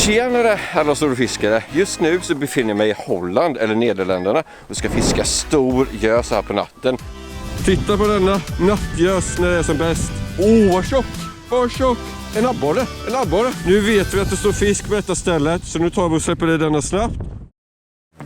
Tjenare alla storfiskare! Just nu så befinner jag mig i Holland eller Nederländerna och ska fiska stor gös här på natten. Titta på denna nattgös när det är som bäst. Vad tjock! Vad tjock! En abborre! En abborre! Nu vet vi att det står fisk på detta stället, så nu tar vi och släpper i denna snabbt.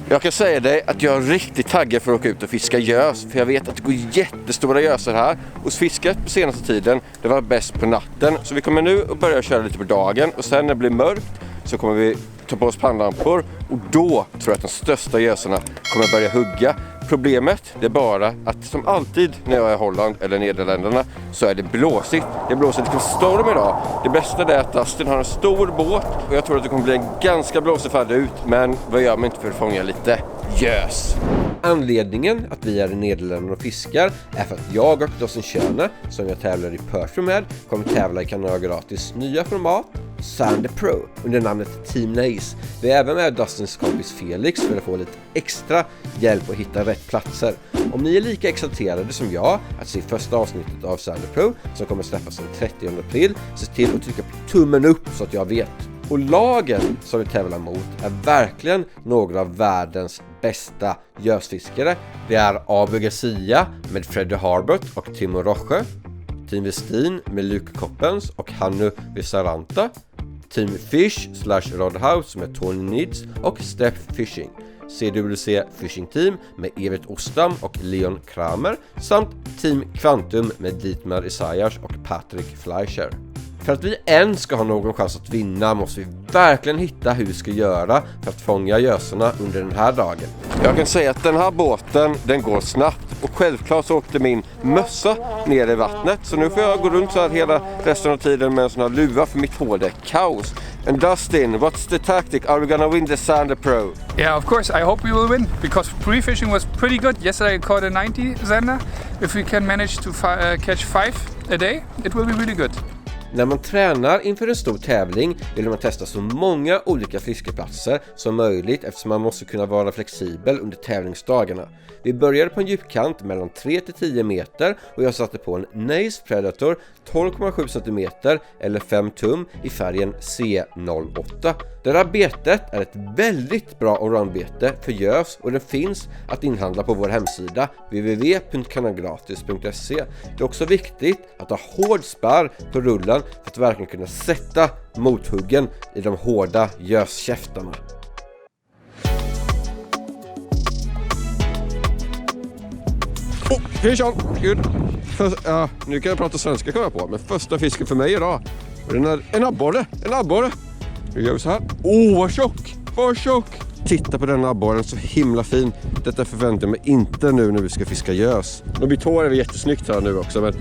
Jag kan säga dig att jag är riktigt taggad för att åka ut och fiska gös, för jag vet att det går jättestora gösar här. Och fisket på senaste tiden, det var bäst på natten. Så vi kommer nu att börja köra lite på dagen, och sen när det blir mörkt så kommer vi ta på oss pannlampor, och då tror jag att de största gösarna kommer börja hugga. Problemet det är bara att som alltid när jag är i Holland eller Nederländerna så är det blåsigt. Det blåser lite storm idag. Det bästa är att Dustin har en stor båt och jag tror att det kommer bli en ganska blåsig färd ut. Men vad gör man inte för att fånga lite gös? Anledningen att vi är i Nederländerna och fiskar är för att jag och Dustin Schöne, som jag tävlar i Perth med, kommer tävla i Kanal Gratis nya format Sander Pro under namnet Team Nace. Vi är även med Dustins kompis Felix för att få lite extra hjälp att hitta rätt platser. Om ni är lika exalterade som jag att se första avsnittet av Sander Pro som kommer släppas den 30 april, se till att trycka på tummen upp så att jag vet. Och lagen som vi tävlar mot är verkligen några av världens bästa gösfiskare. Det är Abu Garcia med Freddie Harbert och Timo Roche, Team Westin med Luke Coppens och Hannu Visaranta, Team Fish / Rodhouse med Tony Nids och Step Fishing, CWC Fishing Team med Evert Ostam och Leon Kramer samt Team Quantum med Dietmar Isaias och Patrick Fleischer. För att vi än ska ha någon chans att vinna måste vi verkligen hitta hur vi ska göra för att fånga gösarna under den här dagen. Jag kan säga att den här båten, den går snabbt, och självklart så åkte min mössa ner i vattnet, så nu får jag gå runt så här hela resten av tiden med en sån här luva för mitt hår är kaos. And Dustin, what's the tactic? Are we gonna win the Sander Pro? Yeah, of course. I hope we will win because pre-fishing was pretty good. Yesterday I caught a 90 Sander. If we can manage to catch 5 a day, it will be really good. När man tränar inför en stor tävling vill man testa så många olika fiskeplatser som möjligt eftersom man måste kunna vara flexibel under tävlingsdagarna. Vi började på en djupkant mellan 3 till 10 meter och jag satte på en Nace Predator 12,7 cm eller 5 tum i färgen C08. Det här betet är ett väldigt bra allroundbete för gös och det finns att inhandla på vår hemsida www.kanalgratis.se. Det är också viktigt att ha hård spärr på rullen för att verkligen kunna sätta mothuggen i de hårda göskäftarna. Hej Sean! Gud! Nu kan jag prata svenska kan jag på, men första fisken för mig idag. Och den är en abborre! En abborre! Nu gör vi så här. Vad tjock! Vad tjock! Titta på den abborren, så himla fin. Detta förväntar jag mig inte nu när vi ska fiska gös. Och mitt hår är jättesnyggt här nu också, men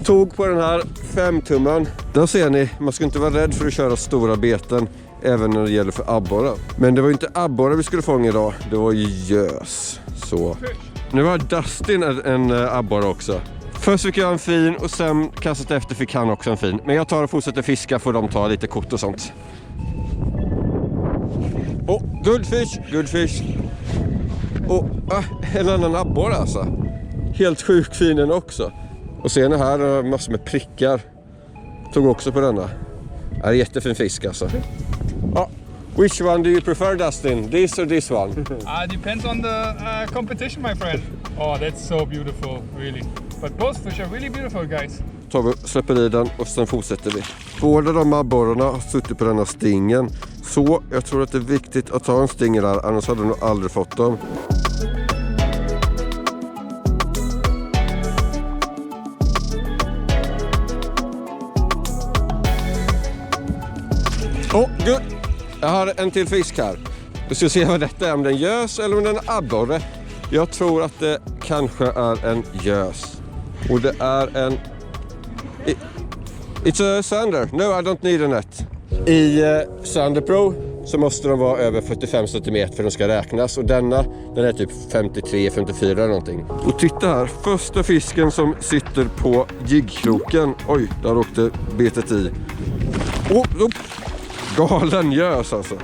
tog på den här 5-tumman. Där ser ni, man ska inte vara rädd för att köra stora beten även när det gäller för abborrar. Men det var ju inte abborrar vi skulle fånga idag, det var ju gös. Så. Nu har Dustin en abborre också. Först fick jag en fin och sen kastat efter fick han också en fin. Men jag tar och fortsätter fiska för de tar lite kort och sånt. Good fish, good fish. En annan abborre alltså. Helt sjukt fin den också. Och sen här massor med prickar. Tog också på denna. Det är jättefin fisk alltså. Which one do you prefer, Dustin? This or this one? Depends on the competition, my friend. Oh, that's so beautiful, really. But both fish are really beautiful, guys. Tar vi, släpper i den och sen fortsätter vi. Båda de abborrarna har suttit på denna stingen. Så jag tror att det är viktigt att ta en sting där, annars hade du nog aldrig fått dem. Gud! Jag har en till fisk här. Du ska se vad detta är, om den gös eller om den är abborre. Jag tror att det kanske är en gös. Och det är en... It's a Sander. No, I don't need a net. I Sander Pro så måste de vara över 45 cm för att de ska räknas. Och den är typ 53-54 eller någonting. Och titta här, första fisken som sitter på jiggkroken. Oj, där åkte betet i. Galen gös alltså.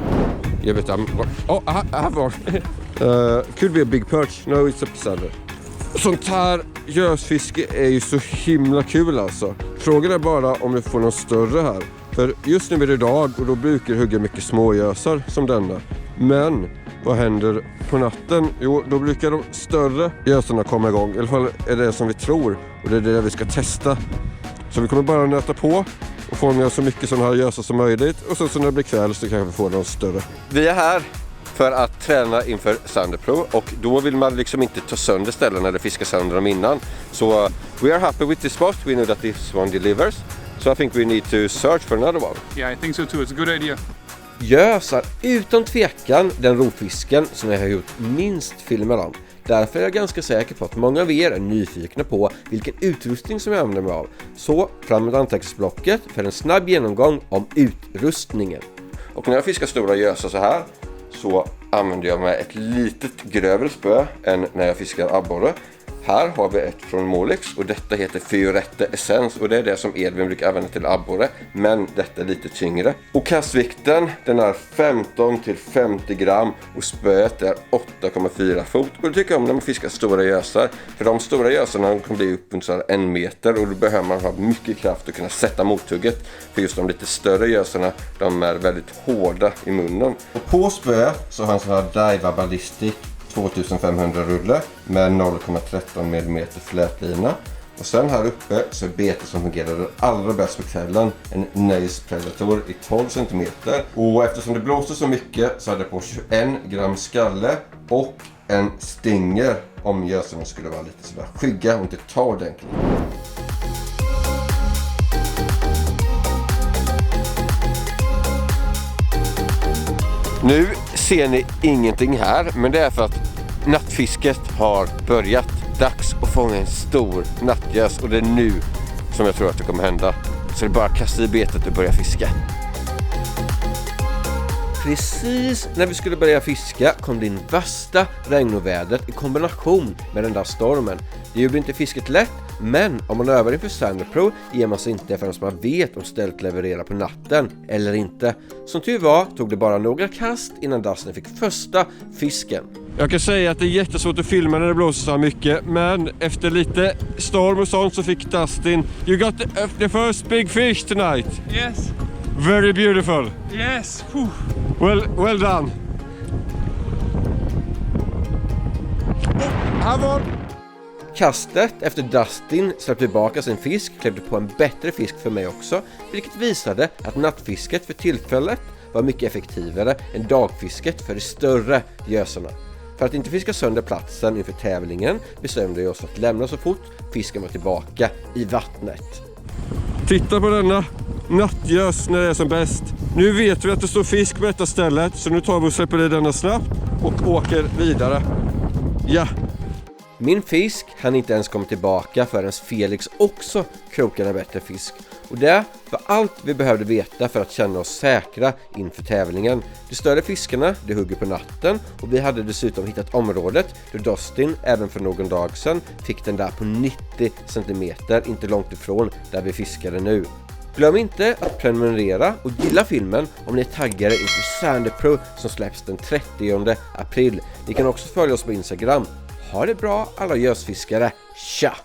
Jag vet inte. Här var. Could be a big perch. No, it's a Sander. Sånt här gösfiske är ju så himla kul alltså. Frågan är bara om vi får någon större här. För just nu är det dag och då brukar det hugga mycket smågösar som denna. Men vad händer på natten? Jo, då brukar de större gösarna komma igång. I alla fall är det som vi tror. Och det är det vi ska testa. Så vi kommer bara nöta på och få med så mycket sådana här gösar som möjligt. Och så när det blir kväll så kan vi få någon större. Vi är här för att träna inför Sandepro. Och då vill man liksom inte ta sönder ställen eller fiska sönder dem innan. Så we are happy with this spot. We know that this one delivers. So I think we need to search for another one. Yeah, I think so too. It's a good idea. Gös är utan tvekan den rovfisken som jag har gjort minst filmer om. Därför är jag ganska säker på att många av er är nyfikna på vilken utrustning som jag använder mig av. Så fram med anteckningsblocket för en snabb genomgång om utrustningen. Och när jag fiskar stora gösar så här så använder jag mig ett litet grövre spö än när jag fiskar abborre. Här har vi ett från Molex och detta heter Fiorette Essence och det är det som Edvin brukar använda till abborre, men detta är lite tyngre. Och kastvikten den är 15 till 50 gram och spöet är 8,4 fot. Och det tycker jag om när man fiskar stora gösar, för de stora gösarna kan bli upp ungefär 1 meter och då behöver man ha mycket kraft att kunna sätta mothugget. För just de lite större gösarna, de är väldigt hårda i munnen. Och på spöet så har en sån här Daiwa Ballistic 2500 rulle med 0,13 mm flätlina. Och sen här uppe så är betet som fungerar allra bäst på kvällen en Nace Predator i 12 cm. Och eftersom det blåser så mycket så är det på 21 gram skalle och en stinger om gösarna skulle vara lite sådär skygga och inte ta ordentligt. Nu ser ni ingenting här, men det är för att nattfisket har börjat. Dags att fånga en stor nattgös och det är nu som jag tror att det kommer hända. Så det är bara att kasta i betet och börja fiska. Precis när vi skulle börja fiska kom det in värsta regnovädret i kombination med den där stormen. Det gjorde inte fisket lätt, men om man övar inför Sandepro ger man sig inte förrän man vet om stället levererar på natten eller inte. Som tur var tog det bara några kast innan Dustin fick första fisken. Jag kan säga att det är jättesvårt att filma när det blåser så mycket, men efter lite storm och sånt så fick Dustin. You got the first big fish tonight. Yes. Very beautiful. Yes. Well done. Kastet efter Dustin släppte tillbaka sin fisk kläppte på en bättre fisk för mig också, vilket visade att nattfisket för tillfället var mycket effektivare än dagfisket för de större gösarna. För att inte fiska sönder platsen inför tävlingen bestämde jag oss att lämna så fort fisken var tillbaka i vattnet. Titta på denna nattgös när det är som bäst. Nu vet vi att det står fisk på detta stället, så nu tar vi och släpper i denna snabbt och åker vidare. Ja. Min fisk hann inte ens komma tillbaka förrän Felix också krokade bättre fisk. Och det var allt vi behövde veta för att känna oss säkra inför tävlingen. De större fiskarna, de hugger på natten och vi hade dessutom hittat området där Dustin även för någon dag sedan fick den där på 90 cm, inte långt ifrån där vi fiskade nu. Glöm inte att prenumerera och gilla filmen om ni är taggade inför Sandepro som släpps den 30 april. Ni kan också följa oss på Instagram. Ha det bra alla gösfiskare. Tja!